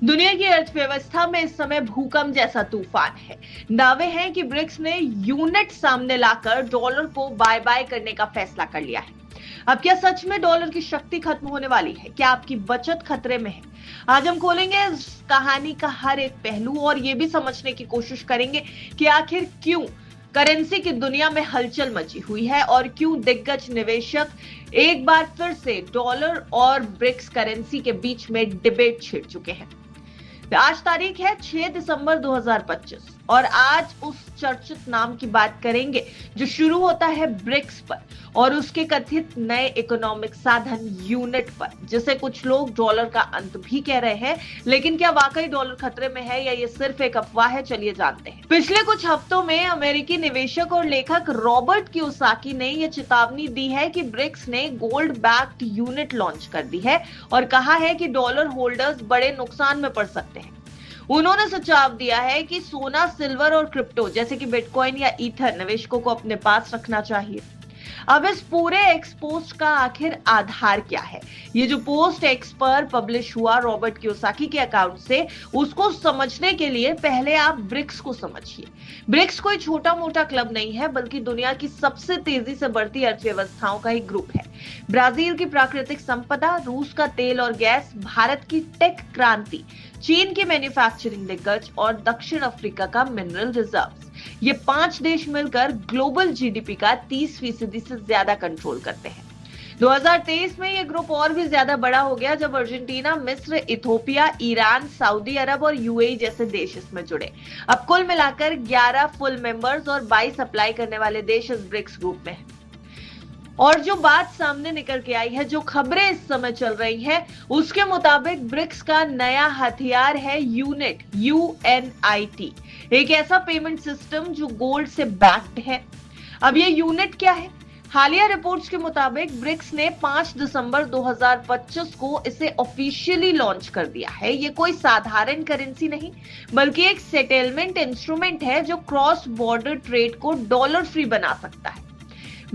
दुनिया की अर्थव्यवस्था में इस समय भूकंप जैसा तूफान है। दावे हैं कि ब्रिक्स ने यूनिट सामने लाकर डॉलर को बाय बाय करने का फैसला कर लिया है। अब क्या सच में डॉलर की शक्ति खत्म होने वाली है? क्या आपकी बचत खतरे में है? आज हम खोलेंगे इस कहानी का हर एक पहलू और ये भी समझने की कोशिश करेंगे कि आखिर क्यों करेंसी की दुनिया में हलचल मची हुई है और क्यों दिग्गज निवेशक एक बार फिर से डॉलर और ब्रिक्स करेंसी के बीच में डिबेट छेड़ चुके हैं। आज तारीख है 6 दिसंबर 2025 और आज उस चर्चित नाम की बात करेंगे जो शुरू होता है ब्रिक्स पर और उसके कथित नए इकोनॉमिक साधन यूनिट पर, जिसे कुछ लोग डॉलर का अंत भी कह रहे हैं। लेकिन क्या वाकई डॉलर खतरे में है या ये सिर्फ एक अफवाह है? चलिए जानते हैं। पिछले कुछ हफ्तों में अमेरिकी निवेशक और लेखक रॉबर्ट कियोसाकी ने यह चेतावनी दी है कि ब्रिक्स ने गोल्ड बैक्ड यूनिट लॉन्च कर दी है और कहा है कि डॉलर होल्डर्स बड़े नुकसान में पड़ सकते हैं। उन्होंने सुझाव दिया है कि सोना, सिल्वर और क्रिप्टो जैसे कि बिटकॉइन या ईथर निवेशकों को अपने पास रखना चाहिए। अब इस पूरे एक्स पोस्ट का आखिर आधार क्या है? ये जो पोस्ट एक्स पर पब्लिश हुआ रॉबर्ट कियोसाकी के अकाउंट से, उसको समझने के लिए पहले आप ब्रिक्स को समझिए। ब्रिक्स कोई छोटा मोटा क्लब नहीं है, बल्कि दुनिया की सबसे तेजी से बढ़ती अर्थव्यवस्थाओं का एक ग्रुप है। ब्राजील की प्राकृतिक संपदा, रूस का तेल और गैस, भारत की टेक क्रांति, चीन के मैन्युफैक्चरिंग दिग्गज और दक्षिण अफ्रीका का मिनरल रिजर्व्स, ये 5 देश मिलकर ग्लोबल जीडीपी का 30% से ज्यादा कंट्रोल करते हैं। 2023 में यह ग्रुप और भी ज्यादा बड़ा हो गया जब अर्जेंटीना, मिस्र, इथोपिया, ईरान, सऊदी अरब और यूएई जैसे देश इसमें जुड़े। अब कुल मिलाकर 11 फुल मेंबर्स और 22 अप्लाई करने वाले देश इस ब्रिक्स ग्रुप में हैं। और जो बात सामने निकल के आई है, जो खबरें इस समय चल रही हैं, उसके मुताबिक ब्रिक्स का नया हथियार है यूनिट, UNIT, एक ऐसा पेमेंट सिस्टम जो गोल्ड से बैक्ड है। अब ये यूनिट क्या है? हालिया रिपोर्ट्स के मुताबिक ब्रिक्स ने 5 दिसंबर 2025 को इसे ऑफिशियली लॉन्च कर दिया है। ये कोई साधारण करेंसी नहीं, बल्कि एक सेटलमेंट इंस्ट्रूमेंट है जो क्रॉस बॉर्डर ट्रेड को डॉलर फ्री बना सकता है।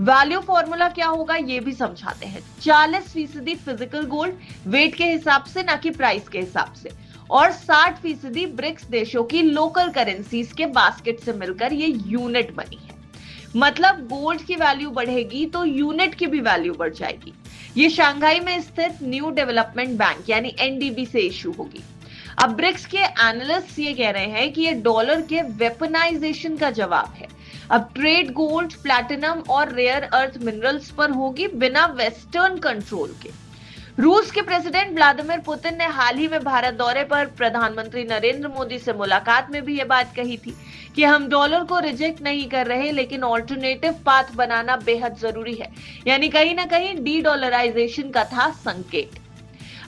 वैल्यू फॉर्मूला क्या होगा ये भी समझाते हैं। 40% फिजिकल गोल्ड, वेट के हिसाब से, ना कि प्राइस के हिसाब से, और 60% ब्रिक्स देशों की लोकल करेंसीज के बास्केट से मिलकर ये यूनिट बनी है। मतलब गोल्ड की वैल्यू बढ़ेगी तो यूनिट की भी वैल्यू बढ़ जाएगी। ये शंघाई में स्थित न्यू डेवलपमेंट बैंक यानी NDB से इशू होगी। अब ब्रिक्स के एनालिस्ट ये कह रहे हैं कि ये डॉलर के वेपनाइजेशन का जवाब है। अब ट्रेड गोल्ड, प्लैटिनम और रेयर अर्थ मिनरल्स पर होगी बिना वेस्टर्न कंट्रोल के। रूस के प्रेसिडेंट व्लादिमीर पुतिन ने हाल ही में भारत दौरे पर प्रधानमंत्री नरेंद्र मोदी से मुलाकात में भी ये बात कही थी कि हम डॉलर को रिजेक्ट नहीं कर रहे, लेकिन ऑल्टरनेटिव पाथ बनाना बेहद जरूरी है। यानी कहीं ना कहीं डी डॉलराइजेशन का था संकेत।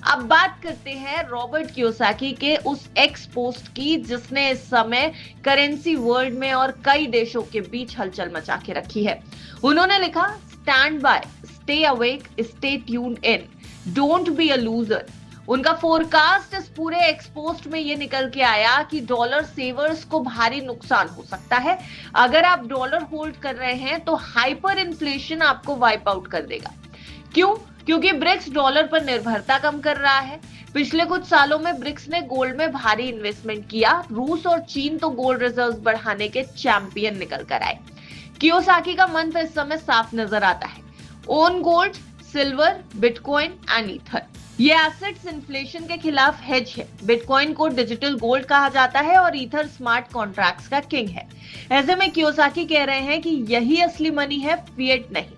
अब बात करते हैं रॉबर्ट कियोसाकी के उस एक्स पोस्ट की, जिसने इस समय करेंसी वर्ल्ड में और कई देशों के बीच हलचल मचा के रखी है। उन्होंने लिखा, stand by, stay awake, stay tuned in, don't be a loser. उनका फोरकास्ट इस पूरे एक्सपोस्ट में ये निकल के आया कि डॉलर सेवर्स को भारी नुकसान हो सकता है। अगर आप डॉलर होल्ड कर रहे हैं तो हाइपर इन्फ्लेशन आपको वाइप आउट कर देगा। क्यों? क्योंकि ब्रिक्स डॉलर पर निर्भरता कम कर रहा है। पिछले कुछ सालों में ब्रिक्स ने गोल्ड में भारी इन्वेस्टमेंट किया। रूस और चीन तो गोल्ड रिजर्व्स बढ़ाने के चैंपियन निकल कर आए। कियोसाकी का मंत्र इस समय साफ नजर आता है, own gold, silver, bitcoin and ether. ये एसेट्स इन्फ्लेशन के खिलाफ हेज है। बिटकॉइन को डिजिटल गोल्ड कहा जाता है और ईथर स्मार्ट कॉन्ट्रैक्ट्स का किंग है। ऐसे में कियोसाकी कह रहे हैं कि यही असली मनी है, फिएट नहीं।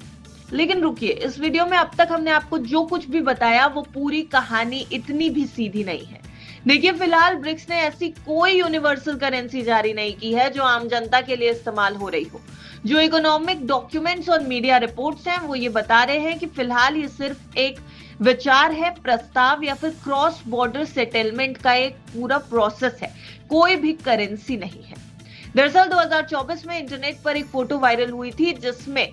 लेकिन रुकिए, इस वीडियो में अब तक हमने आपको जो कुछ भी बताया वो पूरी कहानी इतनी भी सीधी नहीं है। देखिए, फिलहाल ब्रिक्स ने ऐसी कोई यूनिवर्सल करेंसी जारी नहीं की है जो आम जनता के लिए इस्तेमाल हो रही हो। जो इकोनॉमिक डॉक्यूमेंट्स और मीडिया रिपोर्ट्स हैं वो ये बता रहे हैं कि फिलहाल ये सिर्फ एक विचार है, प्रस्ताव या फिर क्रॉस बॉर्डर सेटलमेंट का एक पूरा प्रोसेस है, कोई भी करेंसी नहीं है। दरअसल 2024 में इंटरनेट पर एक फोटो वायरल हुई थी जिसमें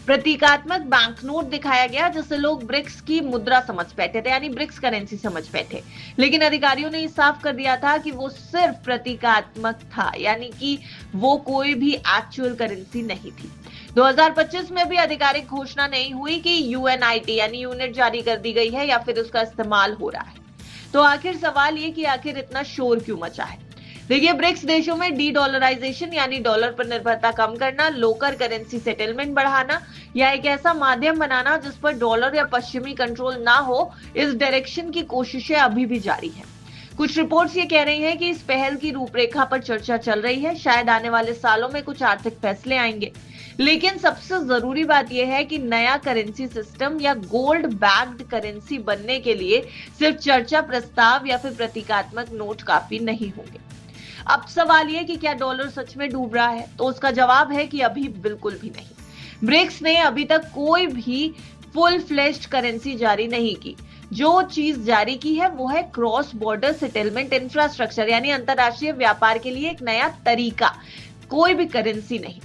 प्रतीकात्मक बैंकनोट दिखाया गया, जिससे लोग ब्रिक्स की मुद्रा समझ बैठे थे, यानी ब्रिक्स करेंसी समझ बैठे। लेकिन अधिकारियों ने साफ कर दिया था कि वो सिर्फ प्रतीकात्मक था, यानी कि वो कोई भी एक्चुअल करेंसी नहीं थी। 2025 में भी आधिकारिक घोषणा नहीं हुई कि UNIT यानी यूनिट जारी कर दी गई है या फिर उसका इस्तेमाल हो रहा है। तो आखिर सवाल ये कि आखिर इतना शोर क्यों मचा है। देखिए, ब्रिक्स देशों में डी डॉलराइजेशन यानी डॉलर पर निर्भरता कम करना, लोकल करेंसी सेटलमेंट बढ़ाना या एक ऐसा माध्यम बनाना जिस पर डॉलर या पश्चिमी कंट्रोल ना हो, इस डायरेक्शन की कोशिशें अभी भी जारी है। कुछ रिपोर्ट्स ये कह रही हैं कि इस पहल की रूपरेखा पर चर्चा चल रही है। शायद आने वाले सालों में कुछ आर्थिक फैसले आएंगे, लेकिन सबसे जरूरी बात यह है कि नया करेंसी सिस्टम या गोल्ड बैक्ड करेंसी बनने के लिए सिर्फ चर्चा, प्रस्ताव या फिर प्रतीकात्मक नोट काफी नहीं होंगे। अब सवाल ये कि क्या डॉलर सच में डूब रहा है, तो उसका जवाब है कि अभी बिल्कुल भी नहीं। ब्रिक्स ने अभी तक कोई भी फुल फ्लेश्ड करेंसी जारी नहीं की। जो चीज जारी की है वो है क्रॉस बॉर्डर सेटलमेंट इंफ्रास्ट्रक्चर, यानी अंतरराष्ट्रीय व्यापार के लिए एक नया तरीका, कोई भी करेंसी नहीं।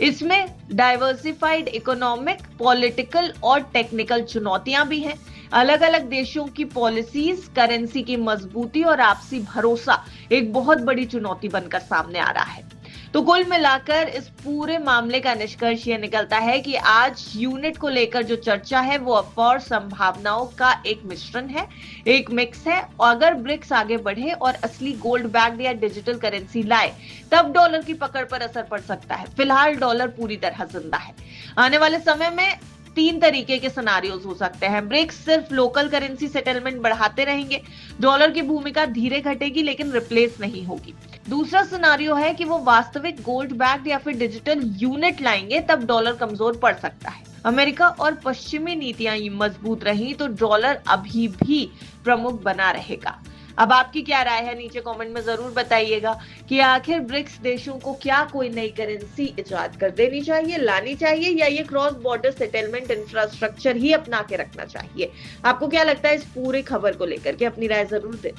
इसमें डाइवर्सिफाइड इकोनॉमिक, पॉलिटिकल और टेक्निकल चुनौतियां भी हैं। अलग अलग देशों की पॉलिसीज, करेंसी की मजबूती और आपसी भरोसा एक बहुत बड़ी चुनौती बनकर सामने आ रहा है। तो कुल मिलाकर इस पूरे मामले का निष्कर्ष यह निकलता है कि आज यूनिट को लेकर जो चर्चा है वो अफवाह और संभावनाओं का एक मिश्रण है, एक मिक्स है। अगर ब्रिक्स आगे बढ़े और असली गोल्ड बैक्ड या डिजिटल करेंसी लाए, तब डॉलर की पकड़ पर असर पड़ सकता है। फिलहाल डॉलर पूरी तरह जिंदा है। आने वाले समय में 3 तरीके के सिनारियोज हो सकते हैं। ब्रिक्स सिर्फ लोकल करेंसी सेटलमेंट बढ़ाते रहेंगे, डॉलर की भूमिका धीरे घटेगी लेकिन रिप्लेस नहीं होगी। दूसरा सिनारियो है कि वो वास्तविक गोल्ड बैक्ड या फिर डिजिटल यूनिट लाएंगे, तब डॉलर कमजोर पड़ सकता है। अमेरिका और पश्चिमी नीतियां मजबूत रही तो डॉलर अभी भी प्रमुख बना रहेगा। अब आपकी क्या राय है, नीचे कमेंट में जरूर बताइएगा कि आखिर ब्रिक्स देशों को क्या कोई नई करेंसी इजाद कर देनी चाहिए, लानी चाहिए, या ये क्रॉस बॉर्डर सेटलमेंट इंफ्रास्ट्रक्चर ही अपना के रखना चाहिए। आपको क्या लगता है इस पूरे खबर को लेकर के? अपनी राय जरूर दें।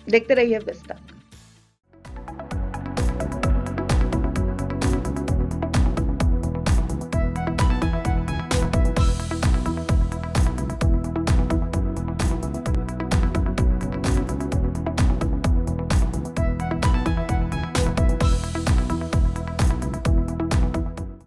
देखते रहिए विस्तार।